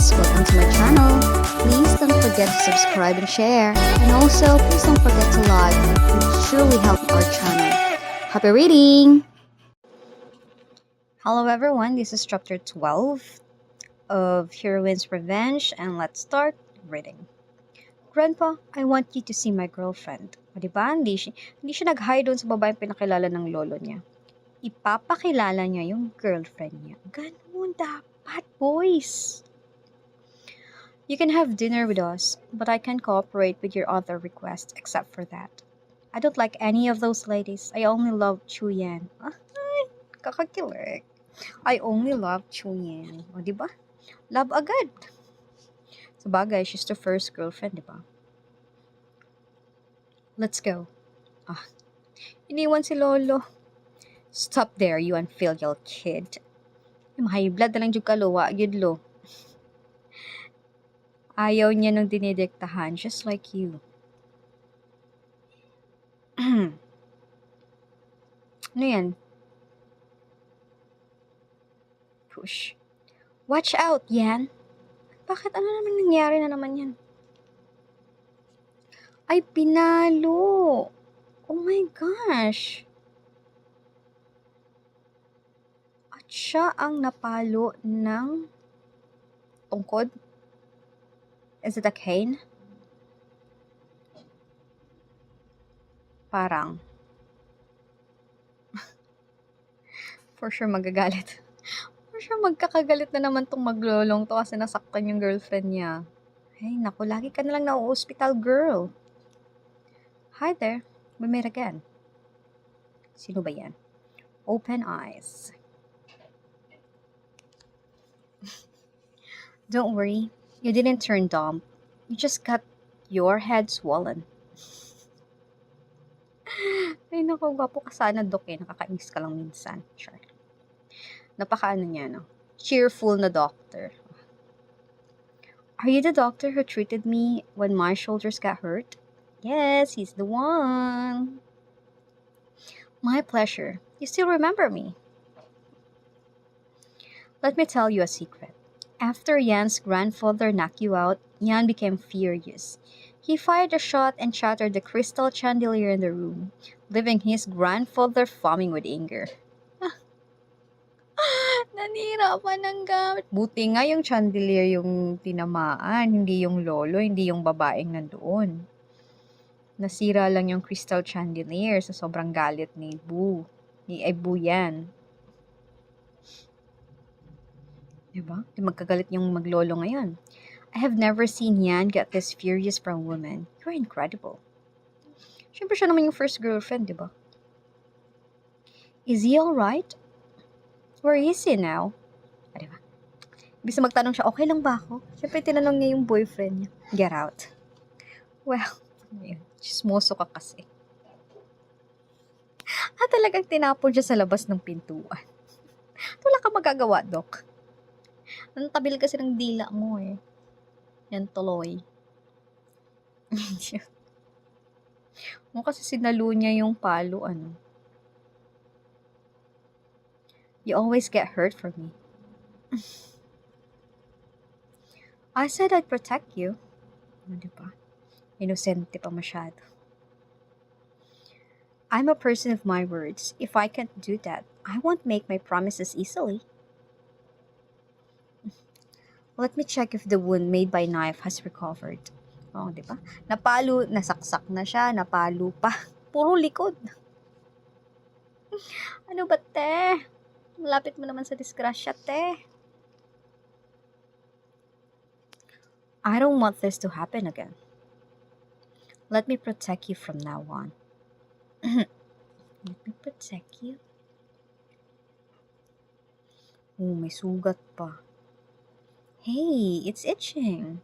guys, welcome to my channel. Please don't forget to subscribe and share. And also, please don't forget to like. It truly helps our channel. Happy reading! Hello everyone, this is chapter 12 of Heroine's Revenge, and let's start reading. Grandpa, I want you to see my girlfriend. O diba? Hindi siya nag-hi doon sa babaeng pinakilala ng lolo niya. Ipapakilala niya yung girlfriend niya. Ganun dapat, boys. You can have dinner with us, but I can cooperate with your other requests except for that. I don't like any of those ladies. I only love Chu Yan. Ay, kakakilig. I only love Chu Yan. O, diba? Love agad. Sabagay, she's the first girlfriend, diba? Let's go. Iniwan si Lolo. Stop there, you unfilial kid. Yung high blood na lang yung kaluwa, lo. Ayaw niya nung dinidiktahan, just like you. Ano yan? Push. Watch out, Yan. Bakit? Ano naman nangyari na naman yan? Ay, pinalo. Oh my gosh. At siya ang napalo ng tungkod? Is it a cane? Parang. For sure magagalit. For sure magkakagalit na naman tong maglolong to kasi nasaktan yung girlfriend niya. Ay, naku, lagi ka na lang na-hospital, girl. Hi there. We met again. Sino ba yan? Open eyes. Don't worry. You didn't turn dumb. You just got your head swollen. Ay, naku, gwapo ka sana, Dok, eh. Nakakainis ka lang minsan. Sure. Napakaano niya, no? Cheerful na doctor. Are you the doctor who treated me when my shoulders got hurt? Yes, he's the one. My pleasure. You still remember me. Let me tell you a secret. After Yan's grandfather knocked you out, Yan became furious. He fired a shot and shattered the crystal chandelier in the room, leaving his grandfather foaming with anger. Nanira pa ng gamit. Buti nga yung chandelier yung tinamaan, hindi yung lolo, hindi yung babaeng nandoon. Nasira lang yung crystal chandelier sa sobrang galit ni Boo. Ni Boo Yan. Diba? Magkagalit yung maglolo ngayon. I have never seen Yan get this furious for a woman. You're incredible. Siyempre siya naman yung first girlfriend, diba? Is he alright? Where is he now? Diba? Ibig magtanong siya, okay lang ba ako? Siyempre tinanong niya yung boyfriend niya. Get out. Well, chismoso ka kasi. Talagang tinapon siya sa labas ng pintuan. Wala ka magagawa, Dok. Ang tabil kasi ng dila mo eh. Yan tuloy. Mo kasi sinalo niya yung palo, ano. You always get hurt for me. I said I'd protect you. Diba? Inosente pa masyado. I'm a person of my words. If I can't do that, I won't make my promises easily. Let me check if the wound made by knife has recovered. Oh, di ba? Napalo, nasaksak na siya, napalo pa. Puro likod. Ano ba, te? Malapit mo naman sa disgrasya, te. I don't want this to happen again. Let me protect you from now on. Let me protect you. Oh, may sugat pa. Hey, it's itching.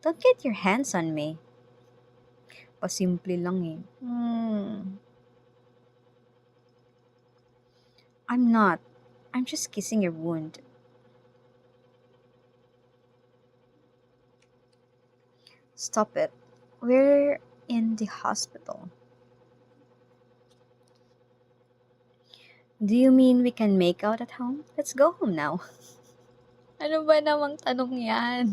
Don't get your hands on me. Pasimple lang eh. I'm not. I'm just kissing your wound. Stop it. We're in the hospital. Do you mean we can make out at home? Let's go home now. Ano ba namang tanong yan?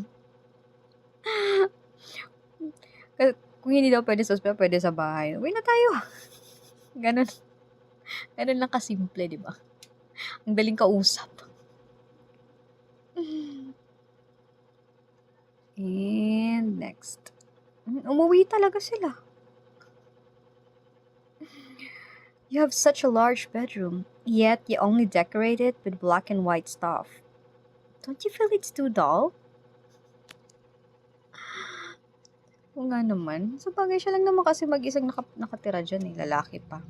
Kung hindi daw pwede sa ospital, pwede sa bahay. Uwi na tayo. Ganun. Ganun lang kasimple, di ba? Ang daling kausap. And next. Umuwi talaga sila. You have such a large bedroom, yet you only decorate it with black and white stuff. Don't you feel it's too dull? Oo nga naman. Sa bagay siya lang naman kasi mag-isang nakatira dyan eh. Lalaki pa.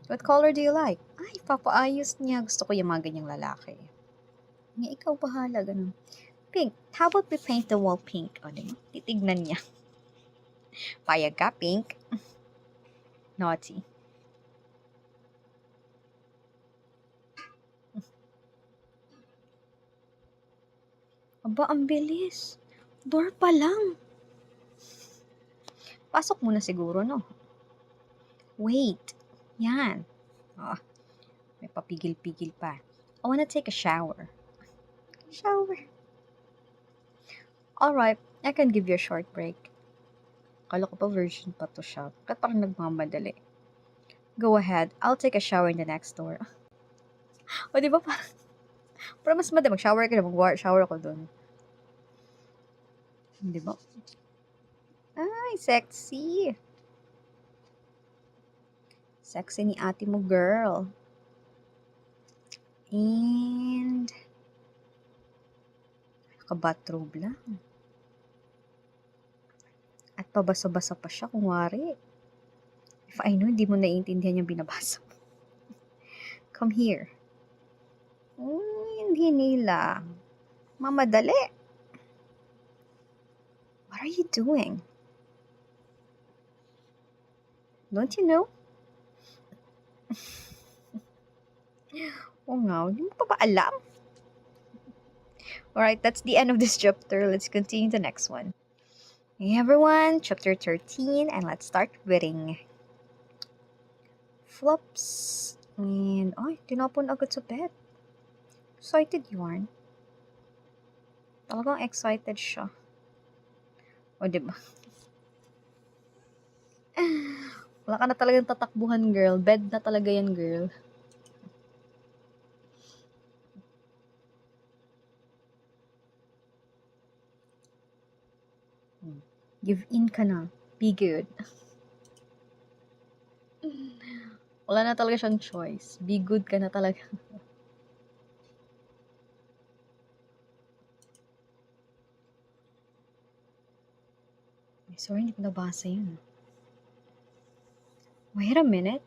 What color do you like? Ay, papaayos niya. Gusto ko yung mga ganyang lalaki. Nga, ikaw bahala. Ganun. Pink. How about we paint the wall pink? O, diba? Titignan niya. Payag ka, pink? Naughty. Aba, ang bilis. Door pa lang. Pasok muna siguro, no? Wait. Yan. Ah, may papigil-pigil pa. I wanna take a shower. Shower. Alright, I can give you a short break. Kala ko pa virgin pa to siya. Ba't parang nagmamadali? Go ahead, I'll take a shower in the next door. O, di ba parang mas madali. Mag-shower ka na, mag-shower ako dun. Di ba? Ay, sexy. Sexy ni ate mo, girl. And naka-bathrobe lang. At pabasa-basa pa siya, kunwari. If I know, hindi mo naiintindihan yung binabasa. Come here. Hindi nila. Mamadali. What are you doing? Don't you know? Oo nga, hindi mo pa ba alam? Alright, that's the end of this chapter. Let's continue the next one. Hey everyone, chapter 13, and let's start reading. Flops. And, ay, tinapon agad sa bed. Excited yarn. Talagang excited siya. O, diba? Wala ka na talagang tatakbuhan, girl. Bed na talaga yan, girl. Give in ka na. Be good. Wala na talaga siyang choice. Be good ka na talaga. Sorry, hindi ko nabasa yun. Wait a minute.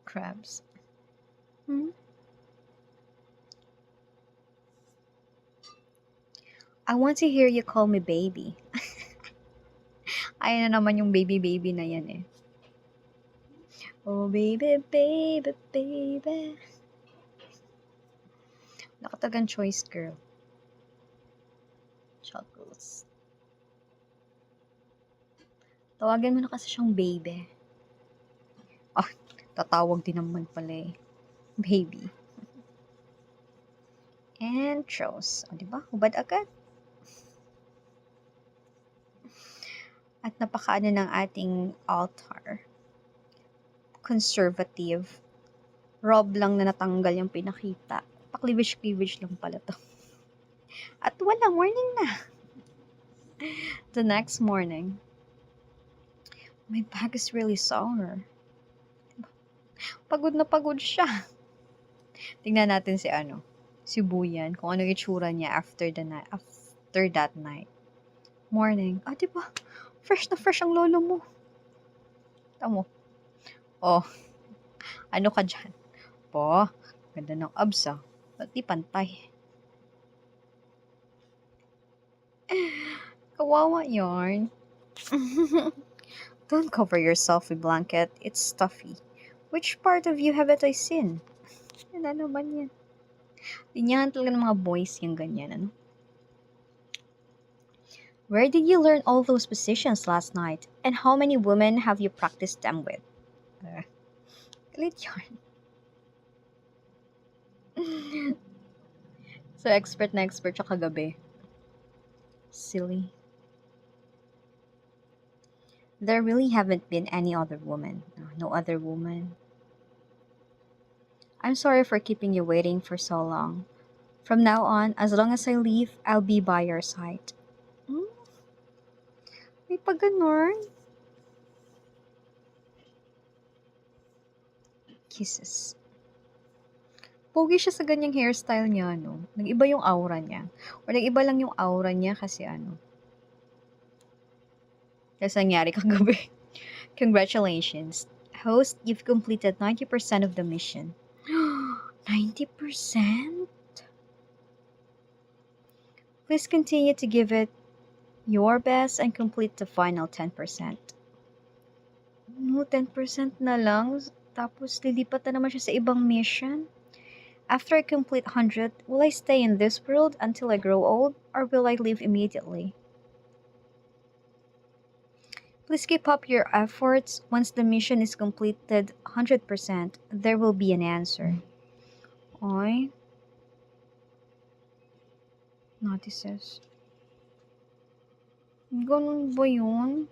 Crabs. I want to hear you call me baby. Ayun na naman yung baby na yan eh. Oh, baby, baby, baby. Nakatagang choice, girl. Chuckles. Tawagin mo na kasi siyang baby. Ah, tatawag din naman pala eh. Baby. And chose. O, diba? Hubad agad. At napakaano ng ating altar. Conservative. Rob lang na natanggal yung pinakita. Pakliwish-kliwish lang pala to. At wala, morning na. The next morning. My back is really sore. Pagod na pagod siya. Tingnan natin si Buyan, kung ano yung itsura niya after that night. Morning. Ah, diba? Fresh na fresh ang lolo mo. Tamo. Oh, ano ka dyan? Po, ganda ng abs ah. Ba't di pantay? Kawawa yarn. Don't cover yourself with blanket. It's stuffy. Which part of you haven't I seen? Ano naman yan? Linyahan talaga ng mga boys yung ganyan, ano? Where did you learn all those positions last night? And how many women have you practiced them with? Galit yarn. So, expert na expert siya kagabi. Silly. There really haven't been any other woman. No other woman. I'm sorry for keeping you waiting for so long. From now on, as long as I leave, I'll be by your side. Hmm? May pag ganon. Kisses. Pogi siya sa ganyang hairstyle niya, no? Nag-iba yung aura niya. Or nag-iba lang yung aura niya kasi ano. Kasi nangyari kagabi. Congratulations. Host, you've completed 90% of the mission. 90%? Please continue to give it your best and complete the final 10%. No, 10% na lang. Tapos lilipat na naman siya sa ibang mission. After I complete 100, will I stay in this world until I grow old, or will I leave immediately? Please keep up your efforts. Once the mission is completed 100%, there will be an answer. Oy. Notices. Ganun ba yun?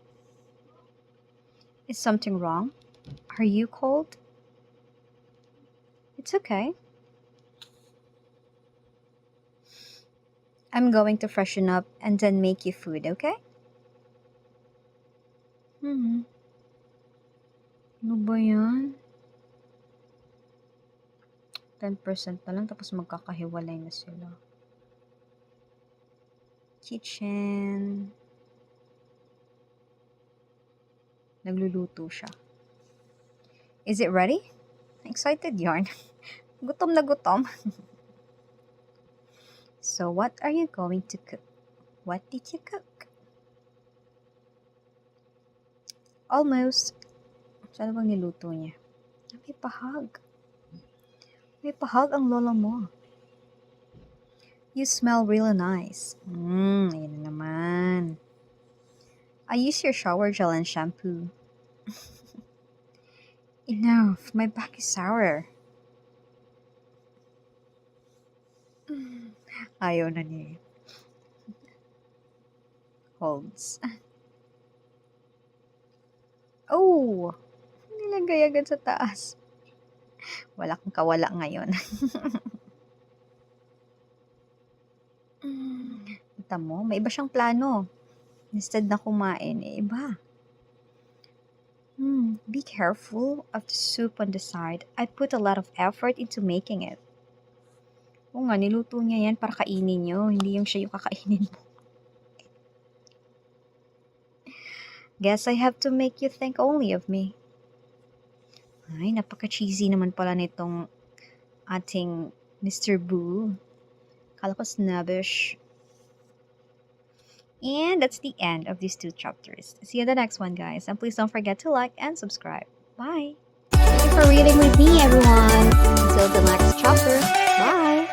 Is something wrong? Are you cold? It's okay. I'm going to freshen up and then make you food, okay? Ano ba yan? 10% na lang tapos magkakahiwalay na sila. Kitchen. Nagluluto siya. Is it ready? Excited yarn. Gutom na gutom. So what are you going to cook? What did you cook? Almost. Saan bang niluto niya? May pahag. May pahag ang lola mo. You smell really nice. Ayun na naman. I use your shower gel and shampoo. Enough, my back is sour. Ayaw na niya. Holds. Oh! Nilagay agad sa taas. Wala kang kawala ngayon. Kita mo, may iba siyang plano. Instead na kumain, iba. Be careful of the soup on the side. I put a lot of effort into making it. Oo nga, niluto niya yan para kainin niyo. Hindi yung siya yung kakainin mo. Guess I have to make you think only of me. Ay, napaka-cheesy naman pala nitong ating Mr. Boo. Kala ko snobbish. And that's the end of these 2 chapters. See you in the next one, guys. And please don't forget to like and subscribe. Bye! Thank you for reading with me, everyone. Until the next chapter. Bye!